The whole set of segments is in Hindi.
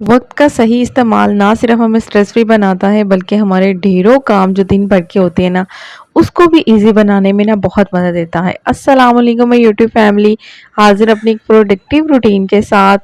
वक्त का सही इस्तेमाल ना सिर्फ हमें स्ट्रेस फ्री बनाता है बल्कि हमारे ढेरों काम जो दिन भर के होते हैं ना उसको भी इजी बनाने में ना बहुत मदद देता है। अस्सलाम वालेकुम मैं यूट्यूब फैमिली हाजिर अपनी एक प्रोडक्टिव रूटीन के साथ।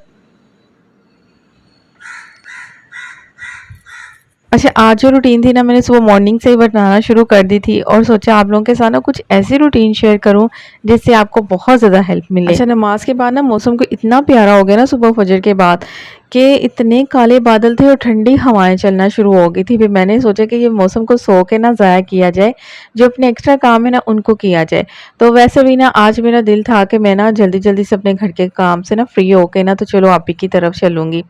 अच्छा, आज जो रूटीन थी ना मैंने सुबह मॉर्निंग से ही बनाना शुरू कर दी थी और सोचा आप लोगों के साथ ना कुछ ऐसी रूटीन शेयर करूं जिससे आपको बहुत ज़्यादा हेल्प मिले। अच्छा, नमाज के बाद ना मौसम को इतना प्यारा हो गया ना सुबह फजर के बाद कि इतने काले बादल थे और ठंडी हवाएं चलना शुरू हो गई थी। फिर मैंने सोचा कि ये मौसम को सो के ना ज़ाया किया जाए, जो अपने एक्स्ट्रा काम है ना उनको किया जाए। तो वैसे भी ना आज मेरा दिल था कि मैं ना जल्दी जल्दी से अपने घर के काम से ना फ्री होके ना तो चलो आप ही की तरफ चलूंगी।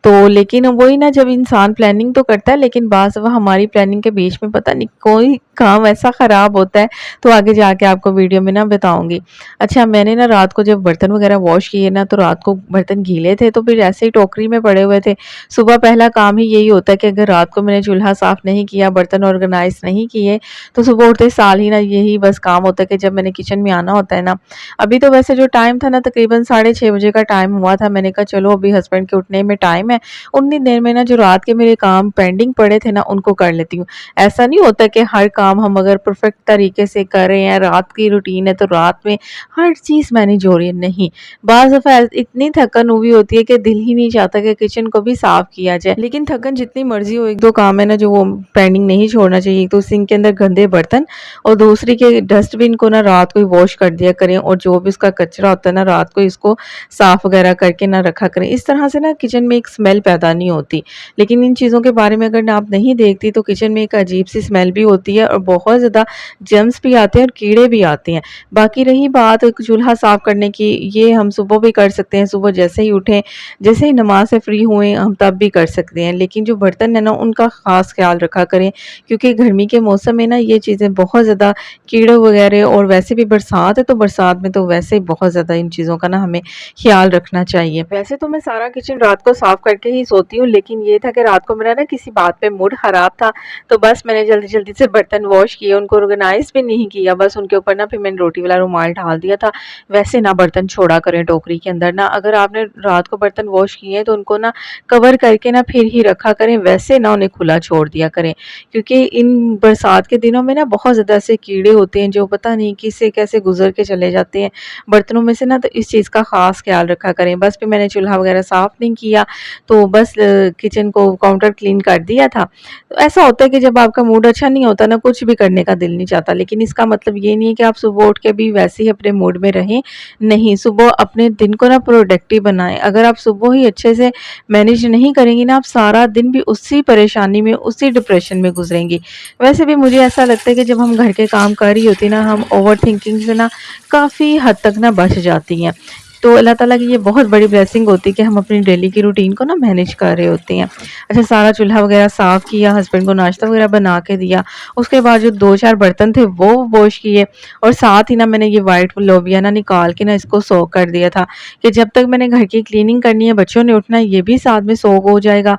तो लेकिन वही ना जब इंसान प्लानिंग तो करता है लेकिन बाज़ दफ़ा हमारी प्लानिंग के बीच में पता नहीं कोई काम ऐसा ख़राब होता है, तो आगे जाके आपको वीडियो में ना बताऊँगी। अच्छा, मैंने ना रात को जब बर्तन वग़ैरह वॉश किए ना तो रात को बर्तन गीले थे तो फिर ऐसे ही टोकरी में पड़े हुए थे। सुबह पहला काम ही यही होता है कि अगर रात को मैंने चूल्हा साफ़ नहीं किया, बर्तन ऑर्गनाइज़ नहीं किए, तो सुबह उठते साल ही ना यही बस काम होता है कि जब मैंने किचन में आना होता है ना। अभी तो वैसे जो टाइम था ना तकरीबन 6:30 बजे का टाइम हुआ था। मैंने कहा चलो अभी हस्बैंड के उठने में टाइम है, उतनी देर में ना जो रात के मेरे काम पेंडिंग पड़े थे ना उनको कर लेती हूँ। ऐसा नहीं होता कि हर काम हम अगर परफेक्ट तरीके से कर रहे हैं, रात की रूटीन है तो रात में हर चीज़ मैनेज हो रही है, नहीं। बाज़ दफ़ा इतनी थकन हुई होती है कि दिल ही नहीं चाहता कि किचन को भी साफ किया जाए। लेकिन थकन जितनी मर्ज़ी हो, 1-2 काम है ना जो वो पेंडिंग नहीं छोड़ना चाहिए। एक तो सिंक के अंदर गंदे बर्तन और दूसरी के डस्टबिन को ना रात को ही वॉश कर दिया करें और जो भी उसका कचरा होता है ना रात को इसको साफ वगैरह करके ना रखा करें। इस तरह से ना किचन में एक स्मेल पैदा नहीं होती। लेकिन इन चीज़ों के बारे में अगर आप नहीं देखती तो किचन में एक अजीब-सी स्मेल भी होती है और बहुत ज़्यादा जर्म्स भी आते हैं और कीड़े भी आते हैं। बाकी रही बात चूल्हा साफ करने की, ये हम सुबह भी कर सकते हैं। सुबह जैसे ही उठें, जैसे ही नमाज़ से फ्री हुए हम तब भी कर सकते हैं। लेकिन जो बर्तन है ना उनका ख़ास ख़्याल रखा करें, क्योंकि गर्मी के मौसम में ना ये चीज़ें बहुत ज़्यादा कीड़े वगैरह, और वैसे भी बरसात है तो बरसात में तो वैसे ही बहुत ज़्यादा इन चीज़ों का ना हमें ख़्याल रखना चाहिए। वैसे तो मैं सारा किचन रात को साफ़ करके ही सोती हूँ, लेकिन ये था कि रात को मेरा ना किसी बात पे मूड ख़राब था, तो बस मैंने जल्दी-जल्दी से बर्तन वॉश किए, उनको ऑर्गनाइज़ भी नहीं किया, बस उनके ऊपर ना फिर मैंने रोटी वाला रुमाल डाल दिया था। वैसे ना बर्तन छोड़ा करें टोकरी के अंदर ना, अगर आपने रात को बर्तन वॉश किए हैं तो उनको ना कवर करके ना फिर ही रखा करें, वैसे ना उन्हें खुला छोड़ दिया करें। क्योंकि इन बरसात के दिनों में ना बहुत ज़्यादा ऐसे कीड़े होते हैं जो पता नहीं किससे कैसे गुज़र के चले जाते हैं बर्तनों में से ना, तो इस चीज़ का ख़ास ख़्याल रखा करें। बस फिर मैंने चूल्हा वगैरह साफ़ नहीं किया, तो बस किचन को काउंटर क्लीन कर दिया था। तो ऐसा होता है कि जब आपका मूड अच्छा नहीं होता ना, कुछ भी करने का दिल नहीं चाहता, लेकिन इसका मतलब ये नहीं है कि आप सुबह उठ के भी वैसे ही अपने मूड में रहें। नहीं, सुबह अपने दिन को ना प्रोडक्टिव बनाएँ। अगर आप सुबह ही अच्छे से मैनेज नहीं करेंगी ना, आप सारा दिन भी उसी परेशानी में, उसी डिप्रेशन में गुज़रेंगी। वैसे भी मुझे ऐसा लगता है कि जब हम घर के काम कर रही होती हैं ना, हम ओवरथिंकिंग से ना काफ़ी हद तक ना बच जाती हैं। तो अल्लाह ताला की ये बहुत बड़ी ब्लेसिंग होती है कि हम अपनी डेली की रूटीन को ना मैनेज कर रहे होते हैं। अच्छा, सारा चूल्हा वगैरह साफ़ किया, हस्बैंड को नाश्ता वगैरह बना के दिया। उसके बाद जो 2-4 बर्तन थे वो वॉश किए और साथ ही ना मैंने ये व्हाइट लोबिया ना निकाल के ना इसको सोक कर दिया था कि जब तक मैंने घर की क्लीनिंग करनी है, बच्चों ने उठना है, ये भी साथ में सोक हो जाएगा।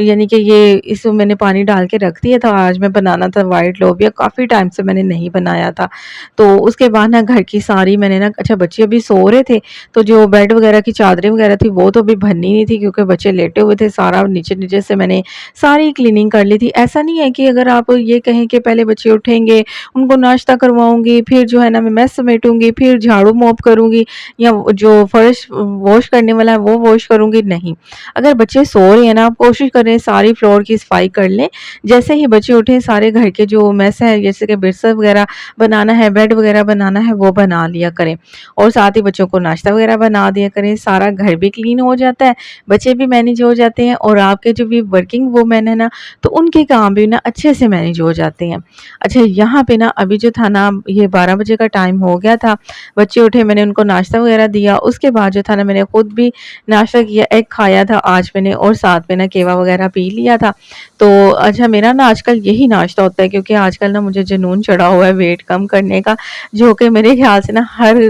यानी कि ये इसमें मैंने पानी डाल के रख दिया था। आज मैं बनाना था व्हाइट लोबिया, काफ़ी टाइम से मैंने नहीं बनाया था। तो उसके बाद ना घर की सारी मैंने ना, अच्छा बच्चे अभी सो रहे थे तो जो बेड वगैरह की चादरें वगैरह थी वो तो अभी भरनी नहीं थी क्योंकि बच्चे लेटे हुए थे। सारा नीचे-नीचे से मैंने सारी क्लीनिंग कर ली थी। ऐसा नहीं है कि अगर आप ये कहें कि पहले बच्चे उठेंगे, उनको नाश्ता करवाऊँगी, फिर जो है ना मैं मेस समेटूँगी, फिर झाड़ू मॉप करूँगी या जो फर्श वॉश करने वाला है वो वॉश करूँगी, नहीं। अगर बच्चे सो रहे हैं ना, आप कोशिश करें सारी फ्लोर की सफाई कर लें। जैसे ही बच्चे उठें सारे घर के जो मेस है, जैसे कि बिस्तर वगैरह बनाना है, बेड वगैरह बनाना है, वो बना लिया करें और साथ ही बच्चों को नाश्ता वगैरह बना दिया करें। सारा घर भी क्लीन हो जाता है, बच्चे भी मैनेज हो जाते हैं और आपके जो भी वर्किंग वूमेन है ना, तो उनके काम भी ना अच्छे से मैनेज हो जाते हैं। अच्छा, यहाँ पे ना अभी जो था ना, ये 12 बजे का टाइम हो गया था, बच्चे उठे, मैंने उनको नाश्ता वगैरह दिया। उसके बाद जो था ना मैंने खुद भी नाश्ता किया, एग खाया था आज मैंने और साथ में ना केवा वगैरह पी लिया था। तो अच्छा, मेरा ना आजकल यही नाश्ता होता है क्योंकि आजकल ना मुझे जुनून चढ़ा हुआ है वेट कम करने का, जो कि मेरे ख़्याल से ना हर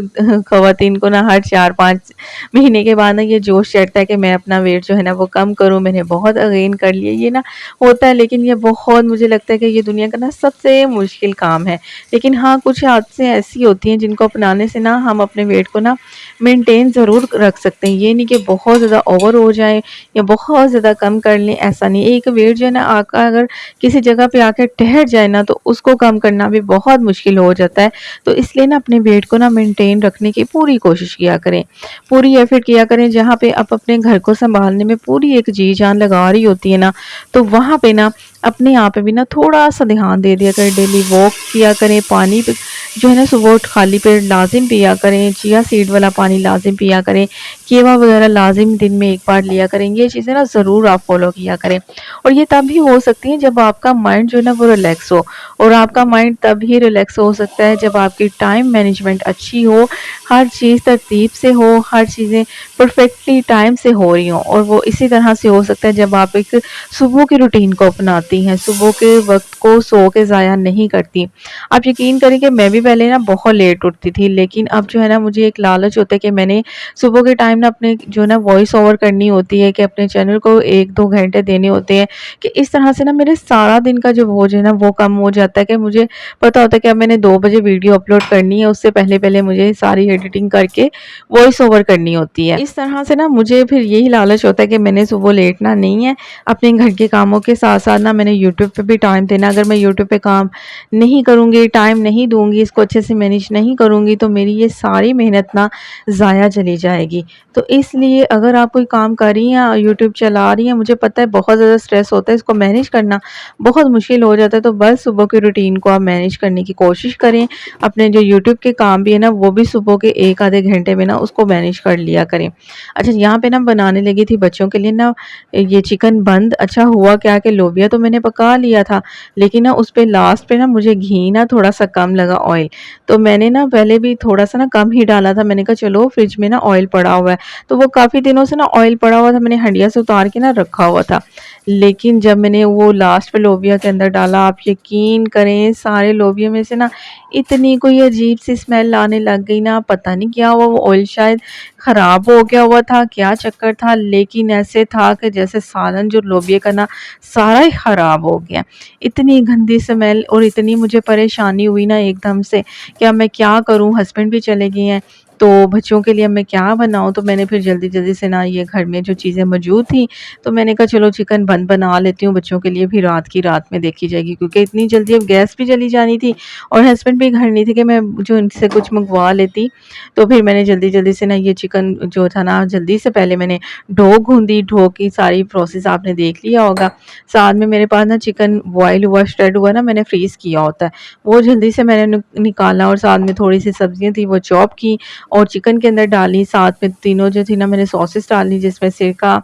ख़वातीन को ना हर 4 4-5 महीने के बाद ना ये जोश चढ़ता है कि मैं अपना वेट जो है ना वो कम करूँ। मैंने बहुत गेन कर लिया, ये ना होता है, लेकिन ये बहुत मुझे लगता है कि ये दुनिया का ना सबसे मुश्किल काम है। लेकिन हाँ, कुछ आदतें ऐसी होती हैं जिनको अपनाने से ना हम अपने वेट को ना मेंटेन ज़रूर रख सकते हैं। ये नहीं कि बहुत ज़्यादा ओवर हो जाए या बहुत ज़्यादा कम कर लें, ऐसा नहीं। एक वेट जो है ना आपका अगर किसी जगह पे आकर ठहर जाए ना तो उसको कम करना भी बहुत मुश्किल हो जाता है। तो इसलिए ना अपने वेट को ना मेंटेन रखने की पूरी कोशिश किया करें, पूरी एफर्ट किया करें। जहाँ पे आप अपने घर को सँभालने में पूरी एक जी जान लगा रही होती है ना, तो वहाँ पे ना अपने आप पे भी ना थोड़ा-सा ध्यान दे दिया करें। डेली वॉक किया करें, पानी प जो है ना सुबह उठ खाली पेट लाज़िम पिया करें, चिया सीड वाला पानी लाज़िम पिया करें, केवा वगैरह लाज़िम दिन में 1 बार लिया करें। ये चीज़ें ना ज़रूर आप फ़ॉलो किया करें और ये तभी हो सकती है जब आपका माइंड जो है ना वो रिलैक्स हो, और आपका माइंड तभी रिलैक्स हो सकता है जब आपकी टाइम मैनेजमेंट अच्छी हो, हर चीज़ तरतीब से हो, हर चीज़ें परफेक्टली टाइम से हो रही हों। और वो इसी तरह से हो सकता है जब आप एक सुबह की रूटीन को अपनाती हैं, सुबह के वक़्त को सो के ज़ाया नहीं करती। आप यकीन करें कि मैं भी पहले ना बहुत लेट उठती थी, लेकिन अब जो है ना मुझे एक लालच होता है कि मैंने सुबह के टाइम ना अपने जो है ना वॉइस ओवर करनी होती है, कि अपने चैनल को 1-2 घंटे देने होते हैं, कि इस तरह से ना मेरे सारा दिन का जो बोझ है ना वो कम हो जाता है। कि मुझे पता होता है कि अब मैंने 2 बजे वीडियो अपलोड करनी है, उससे पहले-पहले मुझे सारी एडिटिंग करके वॉइस ओवर करनी होती है। इस तरह से ना मुझे फिर यही लालच होता है कि मैंने सुबह लेटना नहीं है। अपने घर के कामों के साथ-साथ ना मैंने यूट्यूब पे भी टाइम देना। अगर मैं यूट्यूब पे काम नहीं करूँगी, टाइम नहीं दूँगी, इसको अच्छे से मैनेज नहीं करूँगी, तो मेरी ये सारी मेहनत ना ज़ाया चली जाएगी। तो इसलिए अगर आप कोई काम कर रही हैं, यूट्यूब चला रही हैं, मुझे पता है बहुत ज़्यादा स्ट्रेस होता है, इसको मैनेज करना बहुत मुश्किल हो जाता है, तो बस सुबह की रूटीन को आप मैनेज करने की कोशिश करें। अपने जो यूट्यूब के काम भी है ना, वो भी सुबह के 1 आधे घंटे में ना उसको मैनेज कर लिया करें। अच्छा, यहाँ पे ना बनाने लगी थी बच्चों के लिए ना ये चिकन बंद। अच्छा हुआ क्या कि लोबिया तो मैंने पका लिया था, लेकिन ना उस पे लास्ट पे ना मुझे घी ना थोड़ा-सा कम लगा, ऑयल। तो मैंने ना पहले भी थोड़ा-सा ना कम ही डाला था। मैंने कहा चलो फ्रिज में ना ऑयल पड़ा हुआ है, तो वो काफ़ी दिनों से ना ऑयल पड़ा हुआ था, मैंने हंडिया से उतार के ना रखा हुआ था। लेकिन जब मैंने वो लास्ट पे लोबिया के अंदर डाला, आप यकीन करें सारे लोबिया में से ना इतनी कोई अजीब-सी स्मेल आने लग गई ना, पता नहीं क्या हुआ, वो ऑयल शायद ख़राब हो गया हुआ था, क्या चक्कर था, लेकिन ऐसे था कि जैसे सालन जो लोबिया का ना सारा ही ख़राब हो गया। इतनी गंदी स्मेल और इतनी मुझे परेशानी हुई ना एकदम से कि अब मैं क्या करूँ? हस्बैंड भी चले गए हैं, तो बच्चों के लिए अब मैं क्या बनाऊँ? तो मैंने फिर जल्दी-जल्दी से ना ये घर में जो चीज़ें मौजूद थी, तो मैंने कहा चलो चिकन बन बना लेती हूँ बच्चों के लिए, फिर रात की रात में देखी जाएगी, क्योंकि इतनी जल्दी अब गैस भी चली जानी थी और हस्बैंड भी घर नहीं थे कि मैं जो इनसे कुछ मँगवा लेती। तो फिर मैंने जल्दी-जल्दी से ना ये चिकन जो था ना, जल्दी से पहले मैंने डो गूँदी, डो की सारी प्रोसेस आपने देख लिया होगा। साथ में मेरे पास ना चिकन बॉयल हुआ, श्रेड हुआ ना मैंने फ्रीज़ किया होता है, वो जल्दी से मैंने निकाला और साथ में थोड़ी-सी सब्जियाँ थी वो चॉप की और चिकन के अंदर डाली। साथ में तीनों जो थी ना मैंने सॉसेस डाली, जिसमें सिरका,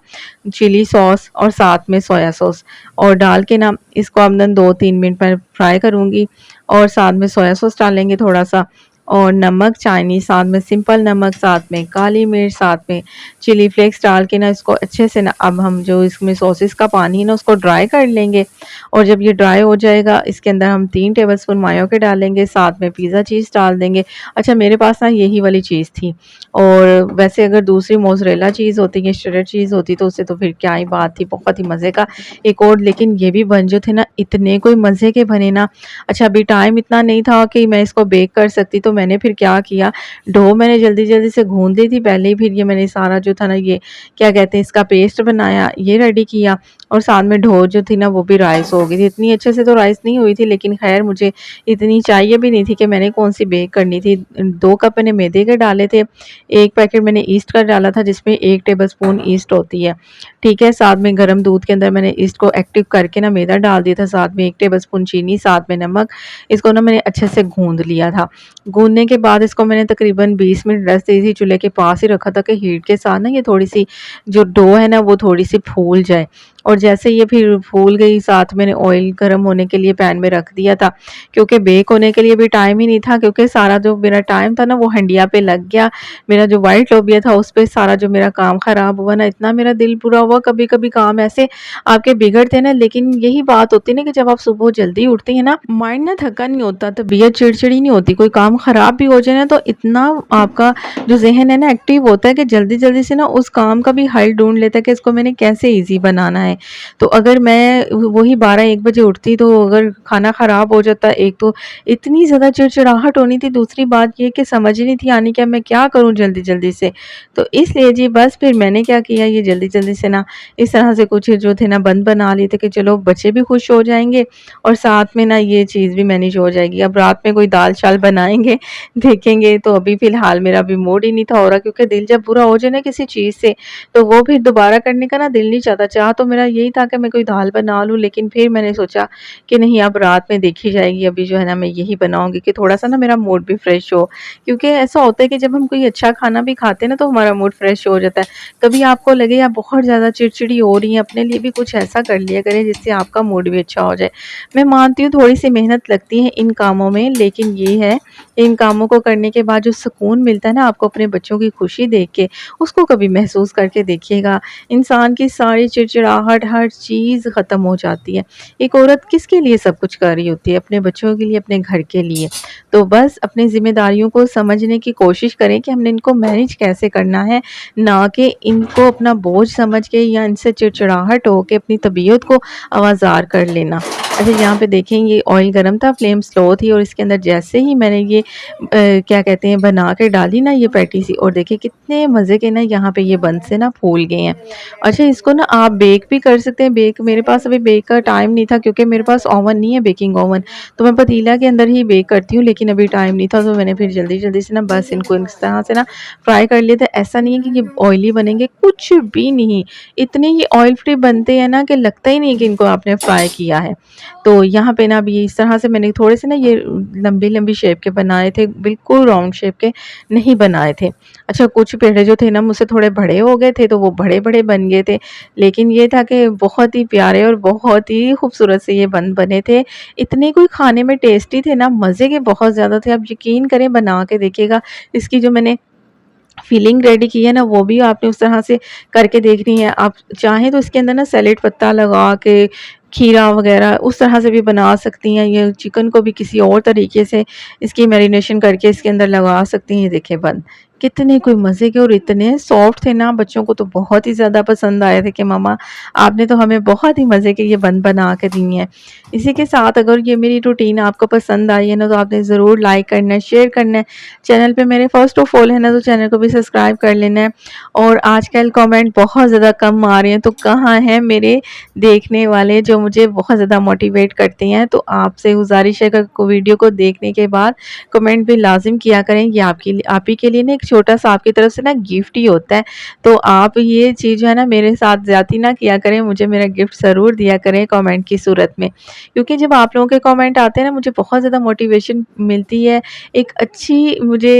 चिली सॉस और साथ में सोया सॉस, और डाल के ना इसको अब ना 2-3 मिनट मैं फ्राई करूँगी और साथ में सोया सॉस डालेंगे थोड़ा-सा और नमक चाइनीज़, साथ में सिंपल नमक, साथ में काली मिर्च, साथ में चिली फ्लेक्स डाल के ना इसको अच्छे से ना अब हम जो इसमें सॉसेस का पानी है ना उसको ड्राई कर लेंगे। और जब ये ड्राई हो जाएगा इसके अंदर हम 3 टेबलस्पून मायो के डालेंगे, साथ में पिज़्ज़ा चीज़ डाल देंगे। अच्छा, मेरे पास ना यही वाली चीज़ थी, और वैसे अगर दूसरी मोज़रेला चीज़ होती या श्रेडेड चीज़ होती तो उससे तो फिर क्या ही बात थी, बहुत ही मज़े का एक और। लेकिन ये भी बन जो थे ना इतने कोई मज़े के बने ना। अच्छा, अभी टाइम इतना नहीं था कि मैं इसको बेक कर सकती, तो मैंने फिर क्या किया, डो मैंने जल्दी-जल्दी से गूँध ली थी पहले ही, फिर ये मैंने सारा जो था ना ये क्या कहते हैं इसका पेस्ट बनाया, ये रेडी किया और साथ में डो जो थी ना वो भी राइस हो गई थी। इतनी अच्छे से तो राइस नहीं हुई थी, लेकिन ख़ैर मुझे इतनी चाहिए भी नहीं थी कि मैंने कौन-सी बेक करनी थी। 2 कप मैंने मैदे के डाले थे, 1 पैकेट मैंने ईस्ट का डाला था जिसमें 1 टेबलस्पून ईस्ट होती है, ठीक है। साथ में गरम दूध के अंदर मैंने ईस्ट को एक्टिव करके ना मैदा डाल दिया था, साथ में 1 टेबलस्पून चीनी, साथ में नमक। इसको ना मैंने अच्छे से गूँध लिया था। गूँधने के बाद इसको मैंने तकरीबन 20 मिनट रेस्ट दी थी, चूल्हे के पास ही रखा था कि हीट के साथ ना ये थोड़ी-सी जो डो है ना वो थोड़ी-सी फूल जाए। और जैसे ये फिर फूल गई, साथ मैंने ऑयल गरम होने के लिए पैन में रख दिया था, क्योंकि बेक होने के लिए भी टाइम ही नहीं था, क्योंकि सारा जो मेरा टाइम था ना वो हंडिया पे लग गया। मेरा जो व्हाइट लोबिया था उस पे सारा जो मेरा काम ख़राब हुआ ना, इतना मेरा दिल बुरा हुआ। कभी-कभी काम ऐसे आपके बिगड़ते हैं ना, लेकिन यही बात होती है ना कि जब आप सुबह जल्दी उठती हैं ना, माइंड ना थका नहीं होता, तबीयत चिड़चिड़ी नहीं होती। कोई काम ख़राब भी हो जाए ना तो इतना आपका जो ज़हन है ना एक्टिव होता है कि जल्दी-जल्दी से ना उस काम का भी हल ढूँढ लेता है कि इसको मैंने कैसे ईज़ी बनाना है। तो अगर मैं वही 12-1 बजे उठती तो अगर खाना ख़राब हो जाता, एक तो इतनी ज़्यादा चिड़चिड़ाहट होनी थी, दूसरी बात ये कि समझ ही नहीं थी आनी कि अब मैं क्या करूँ जल्दी-जल्दी से। तो इसलिए जी बस फिर मैंने क्या किया, ये जल्दी-जल्दी से ना इस तरह से कुछ जो थे ना बंद बना लिए थे कि चलो बच्चे भी खुश हो जाएँगे और साथ में ना ये चीज़ भी मैनेज हो जाएगी। अब रात में कोई दाल-चाल बनाएँगे, देखेंगे। तो अभी फ़िलहाल मेरा अभी मूड ही नहीं था हो रहा, क्योंकि दिल जब बुरा हो जाए ना किसी चीज़ से, तो वो फिर दोबारा करने का ना दिल नहीं चाहता। चाह तो मेरा यही था कि मैं कोई दाल बना लूँ, लेकिन फिर मैंने सोचा कि नहीं, अब रात में देखी जाएगी, अभी जो है ना मैं यही बनाऊँगी कि थोड़ा-सा ना मेरा मूड भी फ्रेश हो। क्योंकि ऐसा होता है कि जब हम कोई अच्छा खाना भी खाते हैं ना तो हमारा मूड फ्रेश हो जाता है। कभी आपको लगे आप बहुत ज़्यादा चिड़चिड़ी हो रही हैं, अपने लिए भी कुछ ऐसा कर लिया करें जिससे आपका मूड भी अच्छा हो जाए। मैं मानती हूँ थोड़ी-सी मेहनत लगती है इन कामों में, लेकिन ये है इन कामों को करने के बाद जो सुकून मिलता है ना आपको अपने बच्चों की खुशी देख के, उसको कभी महसूस करके देखिएगा। इंसान की सारी चिड़चिड़ाहट, हर चीज़ ख़त्म हो जाती है। एक औरत किसके लिए सब कुछ कर रही होती है? अपने बच्चों के लिए, अपने घर के लिए। तो बस अपनी ज़िम्मेदारियों को समझने की कोशिश करें कि हमने इनको मैनेज कैसे करना है, ना कि इनको अपना बोझ समझ के या इनसे चिड़चिड़ाहट हो के अपनी तबीयत को आवाज़ार कर लेना। अच्छा, यहाँ पे देखें ये ऑयल गरम था, फ्लेम स्लो थी और इसके अंदर जैसे ही मैंने ये क्या कहते हैं बना के डाली ना ये पैटी सी, और देखिए कितने मज़े के ना यहाँ पे ये बंद से ना फूल गए हैं। अच्छा, इसको ना आप बेक भी कर सकते हैं। बेक मेरे पास अभी बेक का टाइम नहीं था, क्योंकि मेरे पास ओवन नहीं है, बेकिंग ओवन। तो मैं पतीला के अंदर ही बेक करती हूँ, लेकिन अभी टाइम नहीं था तो मैंने फिर जल्दी-जल्दी से ना बस इनको इस तरह से ना फ्राई कर लिए थे। ऐसा नहीं है कि ये ऑयली बनेंगे, कुछ भी नहीं। इतने ये ऑयल फ्री बनते हैं ना कि लगता ही नहीं है कि इनको आपने फ्राई किया है। तो यहाँ पे ना अभी इस तरह से मैंने थोड़े से ना ये लंबी-लंबी शेप के बनाए थे, बिल्कुल राउंड शेप के नहीं बनाए थे। अच्छा, कुछ पेड़े जो थे ना मुझसे थोड़े बड़े हो गए थे, तो वो बड़े-बड़े बन गए थे। लेकिन ये था कि बहुत ही प्यारे और बहुत ही खूबसूरत से ये बने थे। इतने कोई खाने में टेस्टी थे ना, मज़े के बहुत ज़्यादा थे। आप यकीन करें, बना के देखिएगा। इसकी जो मैंने फिलिंग रेडी की है ना, वो भी आपने उस तरह से करके देखनी है। आप चाहें तो इसके अंदर ना सैलेड पत्ता लगा के, खीरा वग़ैरह उस तरह से भी बना सकती हैं। ये चिकन को भी किसी और तरीके से इसकी मैरिनेशन करके इसके अंदर लगा सकती हैं। ये देखें बन कितने कोई मज़े के और इतने सॉफ्ट थे ना, बच्चों को तो बहुत ही ज़्यादा पसंद आए थे कि मम्मा आपने तो हमें बहुत ही मज़े के ये बना के दी हैं। इसी के साथ अगर ये मेरी रूटीन आपको पसंद आई है ना, तो आपने ज़रूर लाइक करना है, शेयर करना है। चैनल पे मेरे फर्स्ट ऑफ ऑल है ना, तो चैनल को भी सब्सक्राइब कर लेना है। और आजकल कमेंट बहुत ज़्यादा कम आ रहे हैं, तो कहाँ हैं मेरे देखने वाले जो मुझे बहुत ज़्यादा मोटिवेट करते हैं। तो आपसे गुज़ारिश है कि वीडियो को देखने के बाद कमेंट भी लाज़िम किया करें। ये आपके लिए, आप ही के लिए ना एक छोटा-सा आपकी तरफ से ना गिफ्ट ही होता है। तो आप ये चीज़ जो है ना मेरे साथ ज़्यादती ना किया करें, मुझे मेरा गिफ्ट ज़रूर दिया करें कमेंट की सूरत में। क्योंकि जब आप लोगों के कमेंट आते हैं ना, मुझे बहुत ज़्यादा मोटिवेशन मिलती है। एक अच्छी मुझे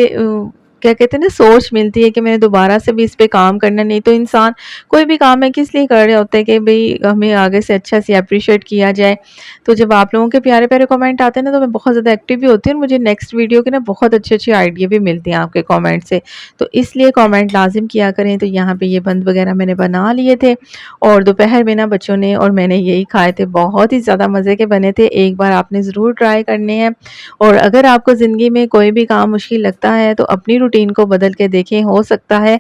क्या कहते हैं ना सोच मिलती है कि मैंने दोबारा से भी इस पे काम करना। नहीं तो इंसान कोई भी काम है किस लिए कर रहे होते हैं कि भई हमें आगे से अच्छा से एप्रिशिएट किया जाए। तो जब आप लोगों के प्यारे-प्यारे कमेंट आते हैं ना, तो मैं बहुत ज़्यादा एक्टिव भी होती हूँ और मुझे नेक्स्ट वीडियो के ना बहुत अच्छे-अच्छे आइडिया भी मिलते हैं आपके कमेंट से। तो इसलिए कमेंट लाज़िम किया करें। तो यहाँ पे ये बंद वगैरह मैंने बना लिए थे और दोपहर में ना बच्चों ने और मैंने यही खाए थे। बहुत ही ज़्यादा मज़े के बने थे। एक बार आपने ज़रूर ट्राई करने हैं। और अगर आपको ज़िंदगी में कोई भी काम मुश्किल लगता है तो अपनी रूटीन को बदल के देखें, हो सकता है